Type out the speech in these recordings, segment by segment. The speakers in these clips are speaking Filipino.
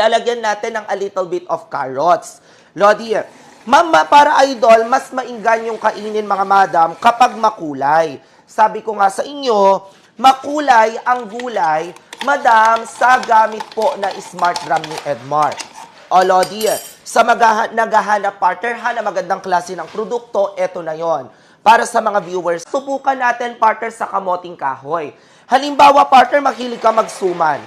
lalagyan natin ng a little bit of carrots. Lodi, ma'am, para idol, mas mainggan yung kainin mga madam kapag makulay. Sabi ko nga sa inyo, makulay ang gulay, madam, sa gamit po na Smart Gram ni Edmar. O Lodi, sa naghahanap partner na magandang klase ng produkto, eto na yon. Para sa mga viewers, subukan natin partner sa kamoting kahoy. Halimbawa partner, mahilig ka magsuman.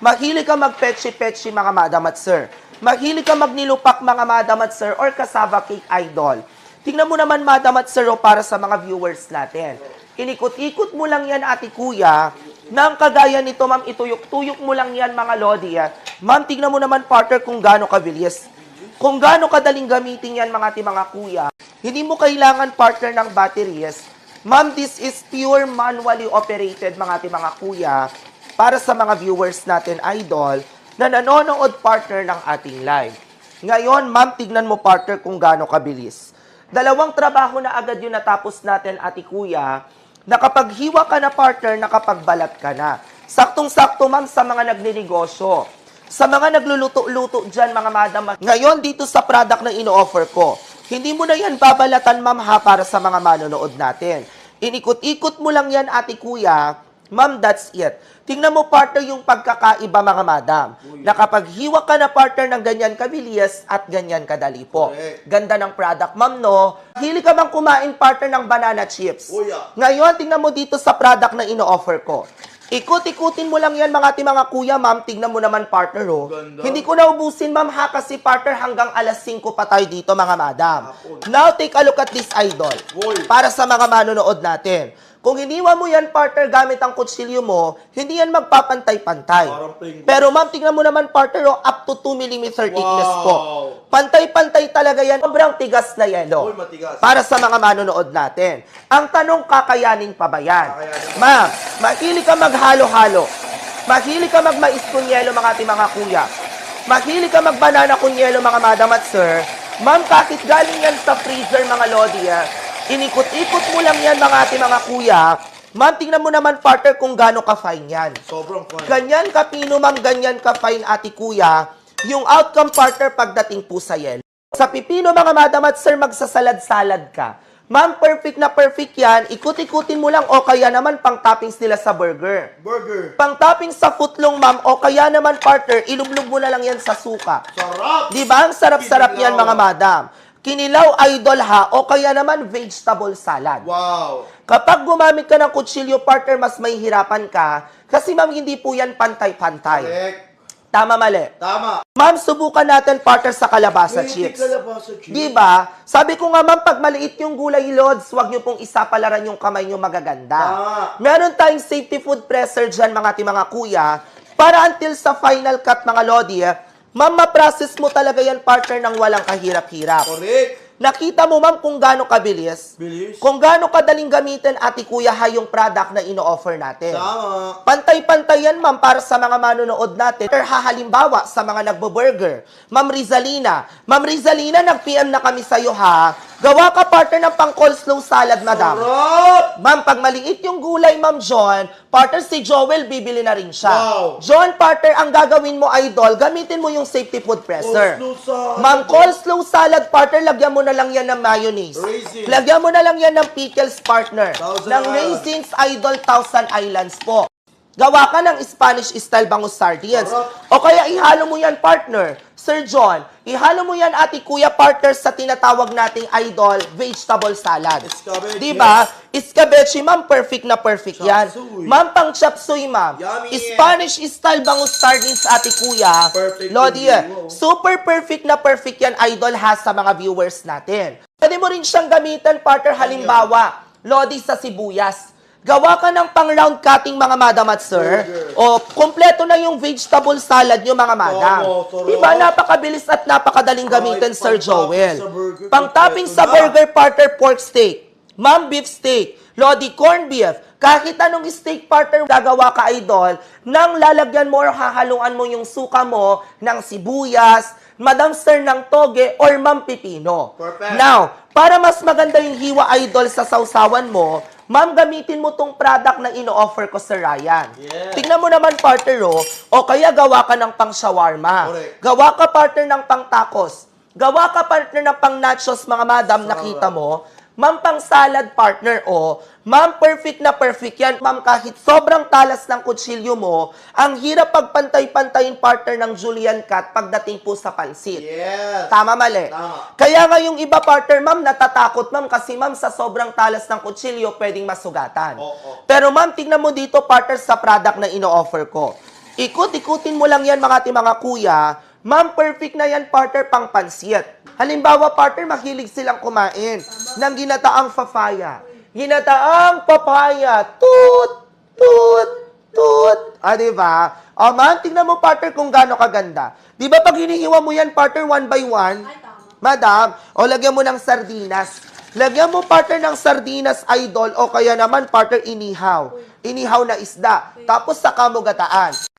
Mahilig ka magpetsi-petsi mga madam at sir. Mahilig ka magnilupak mga madam at sir or cassava cake idol. Tingnan mo naman madam at sir para sa mga viewers natin. Inikot-ikot mo lang yan ate kuya. Nang kagaya nito ma'am, ituyok-tuyok mo lang yan mga lodi. Ma'am, tingnan mo naman partner kung gaano kabilis. Kung gaano kadaling gamitin yan mga kuya. Hindi mo kailangan partner ng batteries. Ma'am, this is pure manually operated mga kuya para sa mga viewers natin idol na nanonood partner ng ating live. Ngayon, ma'am, tignan mo partner kung gaano kabilis. Dalawang trabaho na agad yung natapos natin ate kuya. Nakapaghiwa ka na partner, nakapagbalat ka na. Saktong-sakto ma'am sa mga nagninegosyo. Sa mga nagluluto-luto dyan mga madam. Ngayon dito sa product na ino-offer ko, hindi mo na yan babalatan ma'am ha para sa mga manonood natin. Inikot-ikot mo lang yan ate kuya, ma'am that's it. Tingnan mo partner yung pagkakaiba mga madam. Nakapaghiwa ka na partner ng ganyan kabilis at ganyan kadali po. Ganda ng product ma'am no. Hili ka bang kumain partner ng banana chips? Ngayon tingnan mo dito sa product na ino-offer ko. Ikot-ikutin mo lang yan mga kuya, ma'am. Tignan mo naman partner, oh. Hindi ko naubusin, ma'am, ha, kasi partner hanggang alas 5 pa tayo dito, mga madam. Now, take a look at this idol. Para sa mga manonood natin. Kung hiniwa mo yan, partner, gamit ang kutsilyo mo, hindi yan magpapantay-pantay. Pero, ma'am, tignan mo naman, partner, oh, up to 2 mm thickness po. Pantay-pantay talaga yan. Sobrang tigas na yelo. Para sa mga manonood natin. Ang tanong, kakayanin pa ba yan? Ma'am, mahilig ka maghalo-halo. Mahilig ka magmais kunyelo, mga kuya. Mahilig ka magbanana kunyelo, mga madam at sir. Ma'am, kahit galing yan sa freezer, mga lodi, inikot-ikot mo lang yan, mga kuya. Ma'am, tingnan mo naman, partner, kung gaano ka-fine yan. Sobrang fine. Ganyan ka-pino, ma'am, ganyan ka-fine, ate kuya. Yung outcome, partner, pagdating po sa yelo. Sa pipino, mga madam at sir, magsasalad-salad ka. Ma'am, perfect na perfect yan. Ikut-ikutin mo lang o kaya naman pang-toppings nila sa burger. Pang-toppings sa footlong, ma'am, o kaya naman, partner, ilublog mo na lang yan sa suka. Sarap! Di ba? Ang sarap-sarap yan, mga madam. Kinilaw idol ha, o kaya naman vegetable salad. Wow! Kapag gumamit ka ng kutsilyo, partner, mas may hirapan ka. Kasi ma'am, hindi po yan pantay-pantay. Correct. Tama, mali? Tama. Ma'am, subukan natin partner sa kalabasa chips. Di ba? Sabi ko nga ma'am, pag maliit yung gulay lods, huwag nyo pong isapalaran yung kamay nyo magaganda. Meron tayong safety food presser dyan mga kuya, para until sa final cut mga lodi, ma'am, ma-process mo talaga yan, partner, ng walang kahirap-hirap. Correct. Nakita mo, ma'am, kung gaano kabilis? Kung gaano kadaling gamitin, ate kuya, ha, yung product na ino-offer natin. Tama. Pantay-pantay yan, ma'am, para sa mga manonood natin. Halimbawa, sa mga nagbo-burger. Ma'am Rizalina, nag-PM na kami sa'yo, ha. Gawa ka, partner, ng pang-coleslaw salad, madam. Sarap! Ma'am, pag maliit yung gulay, ma'am John, partner, si Joel, bibili na rin siya. Wow. John, partner, ang gagawin mo, idol, gamitin mo yung safety food presser. Ma'am, coleslaw salad, partner, lagyan mo na lang yan ng mayonnaise. Raisins. Lagyan mo na lang yan ng pickles, partner. Ng raisins, idol, Thousand Islands po. Gawa ka ng Spanish-style bangus sardines. O kaya ihalo mo yan, partner. Sir John, ihalo mo yan, ate kuya, partner, sa tinatawag nating idol vegetable salad. Diba? Escabeche, ma'am, perfect na perfect yan. Ma'am, pang chop suey, ma'am. Spanish-style bangus sardines, ate kuya. Lodi, super perfect na perfect yan, idol, ha, sa mga viewers natin. Pwede mo rin siyang gamitan, partner, halimbawa, lodi sa sibuyas. Gawa ka ng pang-round cutting, mga madam at sir. O, kompleto na yung vegetable salad nyo, mga madam. Diba, napakabilis at napakadaling gamitin, Sir Joel. Pang-topping sa burger, partner, pork steak. Ma'am, beef steak. Lodi, corned beef. Kahit anong steak, partner, gagawa ka, idol, nang lalagyan mo or hahaluan mo yung suka mo ng sibuyas, Madam Sir ng toge, or Ma'am Pipino. Perfect. Now, para mas maganda yung hiwa, idol, sa sausawan mo, Ma'am, gamitin mo tong product na ino-offer ko sa Ryan. Yes. Tingnan mo naman, partner, o kaya gawa ka ng pang shawarma. Correct. Gawa ka, partner, ng pang tacos. Gawa ka, partner, ng pang nachos, mga madam, nakita mo. Ma'am, pang salad, partner, Ma'am, perfect na perfect yan. Ma'am, kahit sobrang talas ng kutsilyo mo, ang hirap pagpantay-pantayin, partner, ng Julian cut pagdating po sa pansit. Yes. Tama, mali? Tama. Kaya nga yung iba, partner, ma'am, natatakot, ma'am, kasi, ma'am, sa sobrang talas ng kutsilyo, pwedeng masugatan. Oo. Pero, ma'am, tingnan mo dito, partner, sa product na ino-offer ko. Ikot-ikutin mo lang yan, mga ating mga kuya. Ma'am, perfect na yan, partner, pang pansit. Halimbawa, partner, mahilig silang kumain ng ginataang papaya. Ginataang papaya. Toot, toot, toot. Diba? Ma'am, tingnan mo, partner, kung gaano kaganda. Di ba pag hinihiwa mo yan, partner, one by one? Madam, lagyan mo ng sardinas. Lagyan mo, partner, ng sardinas, idol, o kaya naman, partner, inihaw. Inihaw na isda. Tapos saka mo gataan.